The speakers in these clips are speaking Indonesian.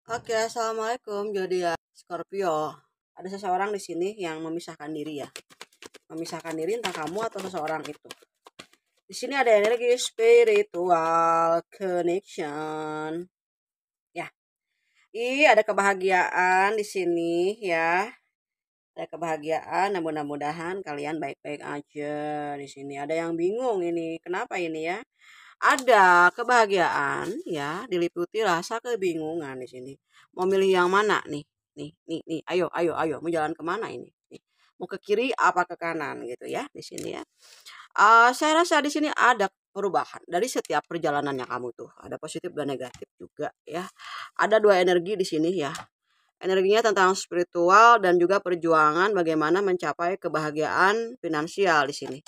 Oke, assalamualaikum zodiak Scorpio. Ada seseorang di sini yang memisahkan diri ya. Memisahkan diri entah kamu atau seseorang itu. Di sini ada energi spiritual connection. Ya, ada kebahagiaan di sini ya. Ada kebahagiaan, namun mudah-mudahan kalian baik-baik aja di sini. Ada yang bingung ini, kenapa ini ya? Ada kebahagiaan ya, diliputi rasa kebingungan di sini. Mau milih yang mana nih? Nih, ayo, ayo, ayo, mau jalan kemana ini? Nih, mau ke kiri apa ke kanan gitu ya di sini ya. Saya rasa di sini ada perubahan dari setiap perjalanannya kamu tuh. Ada positif dan negatif juga ya. Ada dua energi di sini ya. Energinya tentang spiritual dan juga perjuangan bagaimana mencapai kebahagiaan finansial di sini.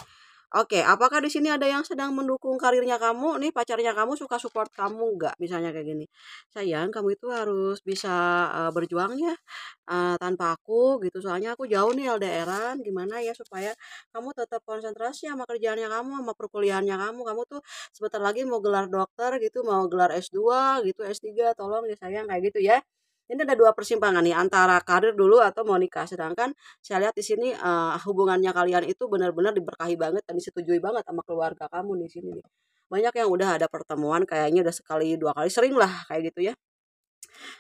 Oke, apakah di sini ada yang sedang mendukung karirnya kamu? Nih pacarnya kamu suka support kamu nggak? Misalnya kayak gini, sayang kamu itu harus bisa berjuang ya tanpa aku gitu. Soalnya aku jauh nih LDRan. Gimana ya supaya kamu tetap konsentrasi sama kerjaannya kamu, sama perkuliahannya kamu. Kamu tuh sebentar lagi mau gelar dokter gitu, mau gelar S2 gitu, S3. Tolong ya sayang kayak gitu ya. Ini ada dua persimpangan nih antara karir dulu atau mau nikah. Sedangkan saya lihat di sini hubungannya kalian itu benar-benar diberkahi banget dan disetujui banget sama keluarga kamu di sini nih. Banyak yang udah ada pertemuan kayaknya udah sekali dua kali sering lah kayak gitu ya.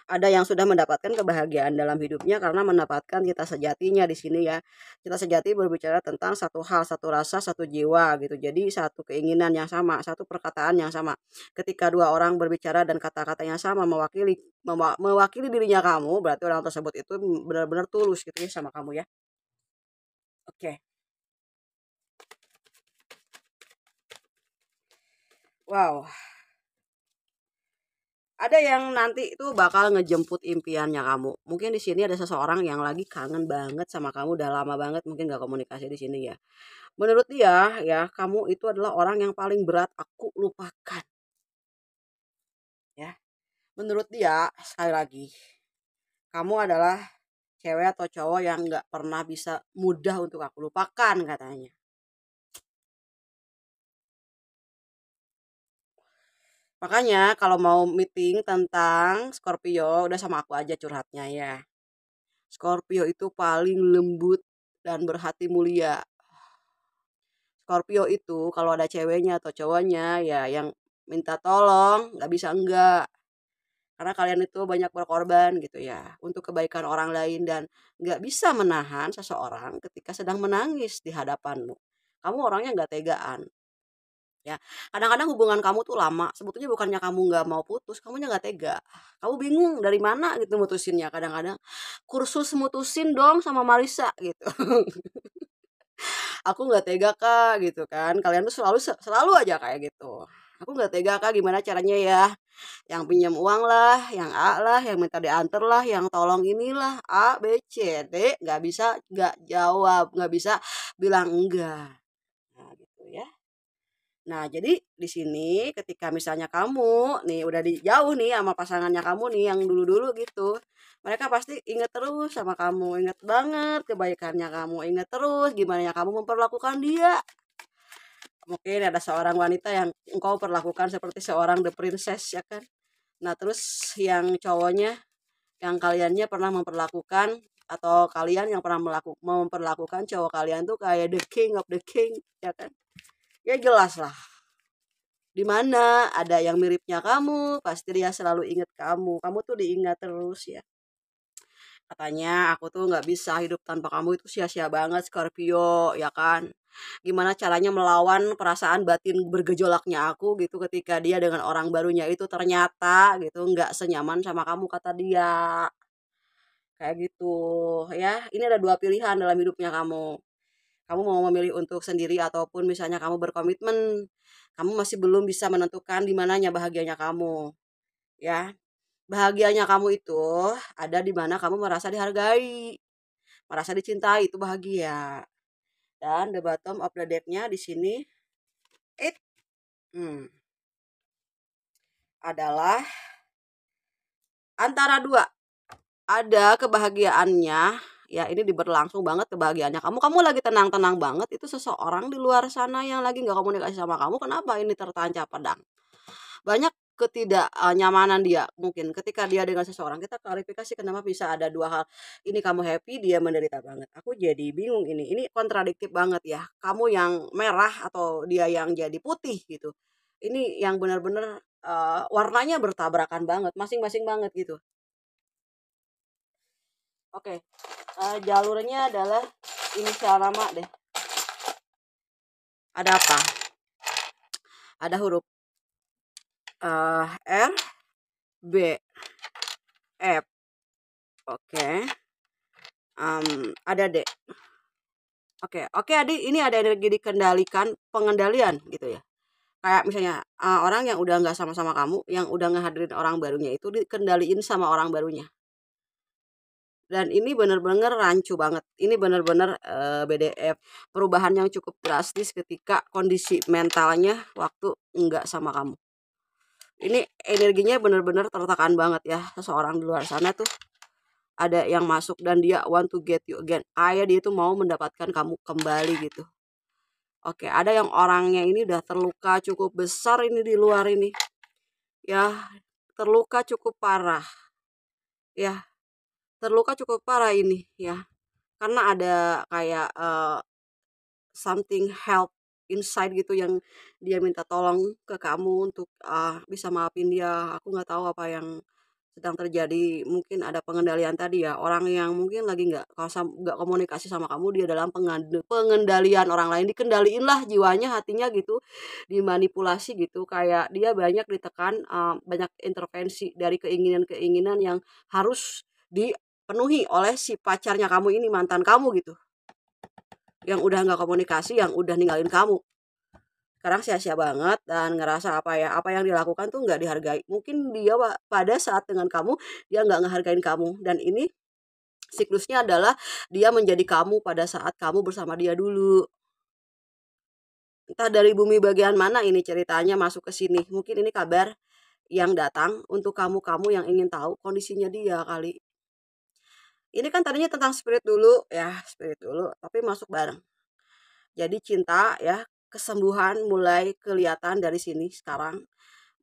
Ada yang sudah mendapatkan kebahagiaan dalam hidupnya karena mendapatkan kita sejatinya di sini ya. Kita sejati berbicara tentang satu hal, satu rasa, satu jiwa gitu. Jadi satu keinginan yang sama, satu perkataan yang sama. Ketika dua orang berbicara dan kata-katanya sama mewakili dirinya kamu, berarti orang tersebut itu benar-benar tulus gitu ya sama kamu ya. Oke. Wow, ada yang nanti itu bakal ngejemput impiannya kamu. Mungkin di sini ada seseorang yang lagi kangen banget sama kamu, udah lama banget mungkin gak komunikasi di sini ya. Menurut dia ya, kamu itu adalah orang yang paling berat aku lupakan ya. Menurut dia, sekali lagi, kamu adalah cewek atau cowok yang gak pernah bisa mudah untuk aku lupakan katanya. Makanya kalau mau meeting tentang Scorpio, udah sama aku aja curhatnya ya. Scorpio itu paling lembut dan berhati mulia. Scorpio itu kalau ada ceweknya atau cowoknya ya yang minta tolong nggak bisa enggak. Karena kalian itu banyak berkorban gitu ya untuk kebaikan orang lain dan nggak bisa menahan seseorang ketika sedang menangis di hadapanmu. Kamu orangnya nggak tegaan ya. Kadang-kadang hubungan kamu tuh lama, sebetulnya bukannya kamu nggak mau putus, kamunya nggak tega. Kamu bingung dari mana gitu mutusinnya. Kadang-kadang kursus mutusin dong sama Marisa gitu. Aku nggak tega kak gitu kan, kalian tuh selalu selalu aja kayak gitu. Aku nggak tega kak, gimana caranya ya, yang pinjam uang lah, yang A lah, yang minta diantar lah, yang tolong inilah A B C D, nggak bisa nggak jawab, nggak bisa bilang enggak. Nah gitu ya. Nah, jadi di sini ketika misalnya kamu nih udah di jauh nih sama pasangannya kamu nih yang dulu-dulu gitu. Mereka pasti inget terus sama kamu, inget banget kebaikannya kamu, inget terus gimana kamu memperlakukan dia. Mungkin ada seorang wanita yang engkau perlakukan seperti seorang the princess ya kan. Nah, terus yang cowoknya yang kaliannya pernah memperlakukan atau kalian yang pernah memperlakukan cowok kalian tuh kayak the king of the king ya kan. Ya jelas lah di mana ada yang miripnya kamu, pasti dia selalu ingat kamu. Kamu tuh diingat terus ya. Katanya aku tuh nggak bisa hidup tanpa kamu itu sia-sia banget Scorpio ya kan. Gimana caranya melawan perasaan batin bergejolaknya aku gitu ketika dia dengan orang barunya itu ternyata gitu nggak senyaman sama kamu kata dia. Kayak gitu ya. Ini ada dua pilihan dalam hidupnya kamu. Kamu mau memilih untuk sendiri ataupun misalnya kamu berkomitmen, kamu masih belum bisa menentukan di mananya bahagianya kamu, ya. Bahagianya kamu itu ada di mana kamu merasa dihargai, merasa dicintai itu bahagia. Dan the bottom of the deck-nya di sini it hmm, adalah antara dua. Ada kebahagiaannya, ya ini diberlangsung banget kebahagiaannya kamu lagi tenang-tenang banget, itu seseorang di luar sana yang lagi nggak komunikasi sama kamu, kenapa ini tertancap pedang. Banyak ketidaknyamanan dia mungkin ketika dia dengan seseorang. Kita klarifikasi kenapa bisa ada dua hal, ini kamu happy, dia menderita banget. Aku jadi bingung ini kontradiktif banget ya. Kamu yang merah atau dia yang jadi putih gitu. Ini yang benar-benar warnanya bertabrakan banget, masing-masing banget gitu. Oke, jalurnya adalah inisial nama deh. Ada apa? Ada huruf R, B, F. Oke. Ada D. Oke Adi, ini ada energi dikendalikan, pengendalian gitu ya. Kayak misalnya orang yang udah nggak sama-sama kamu, yang udah ngehadirin orang barunya itu dikendaliin sama orang barunya. Dan ini bener-bener rancu banget. Ini bener-bener BDF. Perubahan yang cukup drastis ketika kondisi mentalnya waktu nggak sama kamu. Ini energinya bener-bener tertekan banget ya. Seseorang di luar sana tuh ada yang masuk dan dia want to get you again. Kayak dia itu mau mendapatkan kamu kembali gitu. Oke, ada yang orangnya ini udah terluka cukup besar ini di luar ini. Ya, terluka cukup parah. Ya, terluka cukup parah ini ya. Karena ada kayak something help inside gitu yang dia minta tolong ke kamu untuk bisa maafin dia. Aku nggak tahu apa yang sedang terjadi. Mungkin ada pengendalian tadi ya, orang yang mungkin lagi nggak komunikasi sama kamu, dia dalam pengendalian orang lain, dikendaliin lah jiwanya, hatinya gitu, dimanipulasi gitu, kayak dia banyak ditekan, banyak intervensi dari keinginan-keinginan yang harus dipenuhi oleh si pacarnya kamu ini, mantan kamu gitu, yang udah nggak komunikasi, yang udah ninggalin kamu. Sekarang sia-sia banget dan ngerasa apa yang dilakukan tuh nggak dihargai. Mungkin dia pada saat dengan kamu, dia nggak ngehargain kamu. Dan ini siklusnya adalah dia menjadi kamu pada saat kamu bersama dia dulu. Entah dari bumi bagian mana ini ceritanya masuk ke sini. Mungkin ini kabar yang datang untuk kamu-kamu yang ingin tahu kondisinya dia kali. Ini kan tadinya tentang spirit dulu ya, spirit dulu, tapi masuk bareng. Jadi cinta ya, kesembuhan mulai kelihatan dari sini sekarang,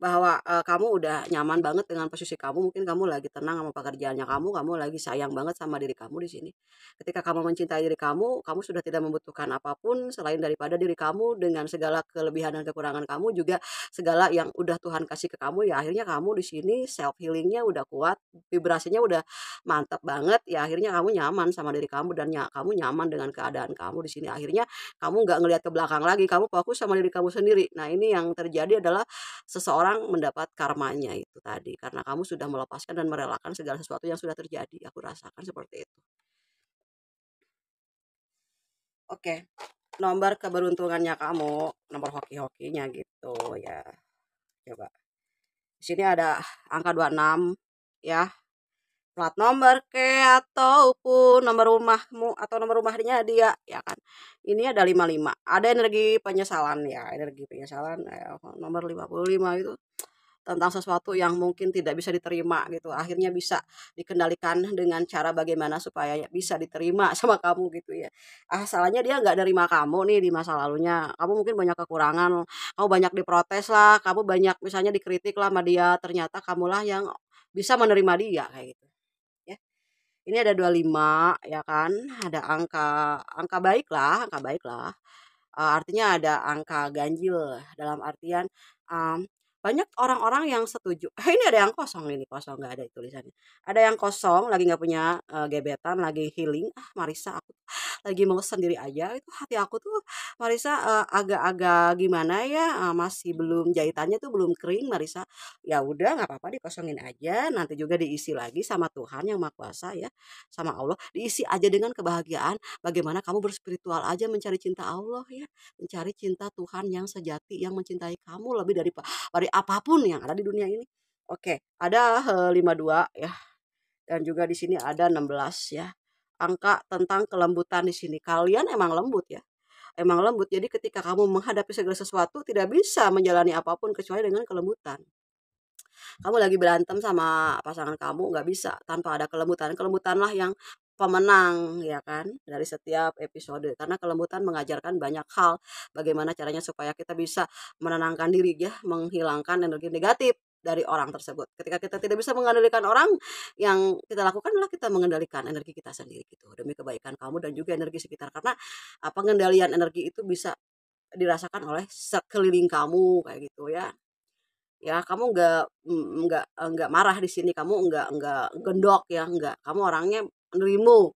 bahwa kamu udah nyaman banget dengan posisi kamu, mungkin kamu lagi tenang sama pekerjaannya kamu lagi sayang banget sama diri kamu di sini. Ketika kamu mencintai diri kamu sudah tidak membutuhkan apapun selain daripada diri kamu dengan segala kelebihan dan kekurangan kamu, juga segala yang udah Tuhan kasih ke kamu, ya akhirnya kamu di sini self healingnya udah kuat, vibrasinya udah mantap banget, ya akhirnya kamu nyaman sama diri kamu dan kamu nyaman dengan keadaan kamu di sini. Akhirnya kamu nggak ngelihat ke belakang lagi, kamu fokus sama diri kamu sendiri. Nah, ini yang terjadi adalah seseorang mendapat karmanya itu tadi, karena kamu sudah melepaskan dan merelakan segala sesuatu yang sudah terjadi. Aku rasakan seperti itu. Oke, nomor keberuntungannya kamu, nomor hoki-hokinya gitu ya. Coba. Di sini ada angka 26 ya. Plat nomor ataupun nomor rumahmu atau nomor rumahnya dia ya kan. Ini ada 55. Ada energi penyesalan ya, energi penyesalan nomor 55 itu tentang sesuatu yang mungkin tidak bisa diterima gitu. Akhirnya bisa dikendalikan dengan cara bagaimana supaya bisa diterima sama kamu gitu ya. Salahnya dia nggak nerima kamu nih di masa lalunya. Kamu mungkin banyak kekurangan, kamu banyak diprotes lah, kamu banyak misalnya dikritik lah sama dia. Ternyata kamulah yang bisa menerima dia kayak gitu. Ya. Ini ada 25 ya kan, ada angka angka baik lah, angka baik lah. Artinya ada angka ganjil dalam artian, mmm, banyak orang-orang yang setuju. Ini ada yang kosong ini, kosong nggak ada tulisannya. Ada yang kosong lagi nggak punya, gebetan, lagi healing, Marissa aku lagi mau sendiri aja, itu hati aku tuh Marissa, agak-agak gimana ya, masih belum jahitannya tuh belum kering Marissa. Ya udah nggak apa-apa dikosongin aja, nanti juga diisi lagi sama Tuhan Yang Maha Kuasa ya, sama Allah, diisi aja dengan kebahagiaan. Bagaimana kamu berspiritual aja mencari cinta Allah ya, mencari cinta Tuhan yang sejati, yang mencintai kamu lebih dari apapun yang ada di dunia ini. Oke, ada 52 ya, dan juga di sini ada 16 ya. Angka tentang kelembutan di sini. Kalian emang lembut ya. Emang lembut. Jadi ketika kamu menghadapi segala sesuatu tidak bisa menjalani apapun kecuali dengan kelembutan. Kamu lagi berantem sama pasangan kamu nggak bisa tanpa ada kelembutan. Kelembutanlah yang pemenang ya kan dari setiap episode, karena kelembutan mengajarkan banyak hal bagaimana caranya supaya kita bisa menenangkan diri ya, menghilangkan energi negatif dari orang tersebut. Ketika kita tidak bisa mengendalikan orang, yang kita lakukan adalah kita mengendalikan energi kita sendiri gitu, demi kebaikan kamu dan juga energi sekitar. Karena, pengendalian energi itu bisa dirasakan oleh sekeliling kamu kayak gitu ya. Ya kamu nggak marah di sini, kamu nggak gendok ya, nggak. Kamu orangnya menerima.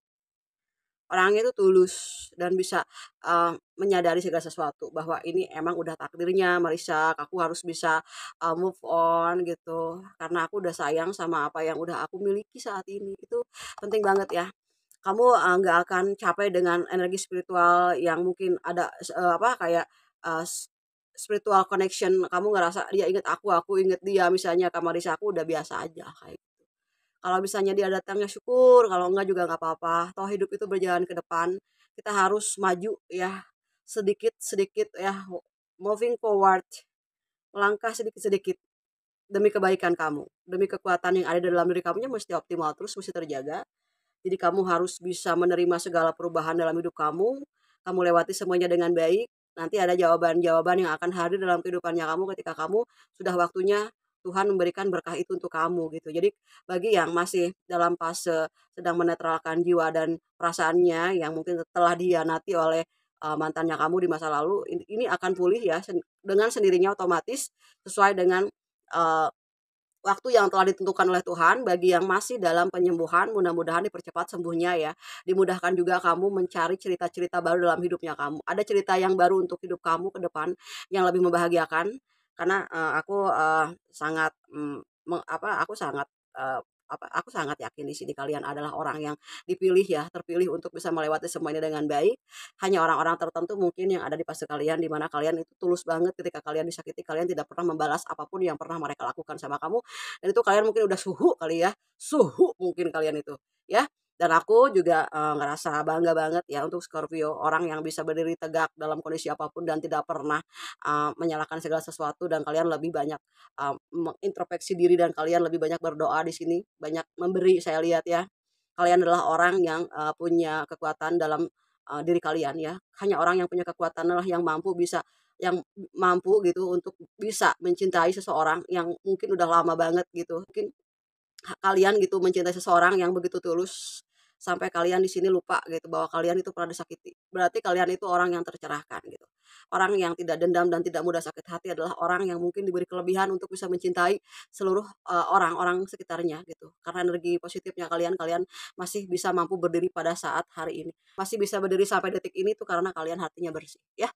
Orangnya itu tulus dan bisa, menyadari segala sesuatu bahwa ini emang udah takdirnya Marissa, aku harus bisa, move on gitu, karena aku udah sayang sama apa yang udah aku miliki saat ini. Itu penting banget ya. Kamu, nggak akan capek dengan energi spiritual yang mungkin ada apa, kayak, spiritual connection, kamu ngerasa dia inget aku inget dia misalnya, Kak Marissa, aku udah biasa aja kayak kalau misalnya dia datang ya syukur, kalau enggak juga nggak apa-apa. Toh hidup itu berjalan ke depan, kita harus maju ya, sedikit-sedikit ya, moving forward, melangkah sedikit-sedikit demi kebaikan kamu, demi kekuatan yang ada di dalam diri kamunya mesti optimal terus, mesti terjaga. Jadi kamu harus bisa menerima segala perubahan dalam hidup kamu lewati semuanya dengan baik. Nanti ada jawaban-jawaban yang akan hadir dalam kehidupannya kamu ketika kamu sudah waktunya Tuhan memberikan berkah itu untuk kamu gitu. Jadi bagi yang masih dalam fase sedang menetralkan jiwa dan perasaannya yang mungkin telah dihianati oleh mantannya kamu di masa lalu, ini akan pulih ya dengan sendirinya otomatis sesuai dengan eh, waktu yang telah ditentukan oleh Tuhan. Bagi yang masih dalam penyembuhan, mudah-mudahan dipercepat sembuhnya ya. Dimudahkan juga kamu mencari cerita-cerita baru dalam hidupnya kamu. Ada cerita yang baru untuk hidup kamu ke depan yang lebih membahagiakan. Karena aku sangat aku sangat aku sangat yakin di sini kalian adalah orang yang dipilih ya, terpilih untuk bisa melewati semuanya dengan baik. Hanya orang-orang tertentu mungkin yang ada di fase kalian di mana kalian itu tulus banget ketika kalian disakiti, kalian tidak pernah membalas apapun yang pernah mereka lakukan sama kamu. Dan itu kalian mungkin udah suhu kali ya, suhu mungkin kalian itu, ya. Dan aku juga, ngerasa bangga banget ya untuk Scorpio, orang yang bisa berdiri tegak dalam kondisi apapun dan tidak pernah, menyalahkan segala sesuatu dan kalian lebih banyak, mengintrospeksi diri dan kalian lebih banyak berdoa di sini, banyak memberi saya lihat ya. Kalian adalah orang yang, punya kekuatan dalam, diri kalian ya. Hanya orang yang punya kekuatan adalah yang mampu gitu untuk bisa mencintai seseorang yang mungkin udah lama banget gitu. Mungkin kalian gitu mencintai seseorang yang begitu tulus sampai kalian di sini lupa gitu bahwa kalian itu pernah disakiti. Berarti kalian itu orang yang tercerahkan gitu. Orang yang tidak dendam dan tidak mudah sakit hati adalah orang yang mungkin diberi kelebihan untuk bisa mencintai seluruh orang-orang sekitarnya gitu. Karena energi positifnya kalian masih bisa mampu berdiri pada saat hari ini. Masih bisa berdiri sampai detik ini tuh karena kalian hatinya bersih ya.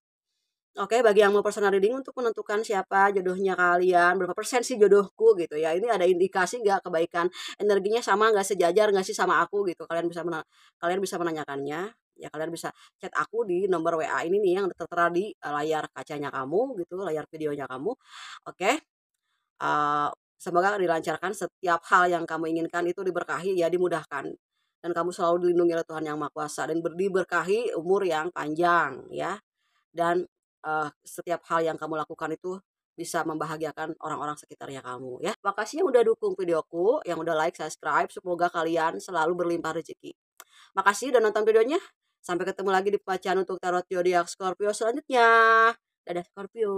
Oke, bagi yang mau personal reading untuk menentukan siapa jodohnya kalian, berapa persen sih jodohku gitu ya. Ini ada indikasi nggak kebaikan energinya sama nggak, sejajar nggak sih sama aku gitu. Kalian bisa menanyakannya. Ya kalian bisa chat aku di nomor WA ini nih yang tertera di layar kacanya kamu gitu, layar videonya kamu. Oke. eh, Semoga dilancarkan setiap hal yang kamu inginkan itu diberkahi ya, dimudahkan. Dan kamu selalu dilindungi oleh Tuhan Yang Maha Kuasa dan diberkahi umur yang panjang ya dan, setiap hal yang kamu lakukan itu bisa membahagiakan orang-orang sekitarnya kamu ya. Makasih yang udah dukung videoku, yang udah like, subscribe, semoga kalian selalu berlimpah rezeki. Makasih udah nonton videonya, sampai ketemu lagi di bacaan untuk tarot zodiak Scorpio selanjutnya. Dadah Scorpio.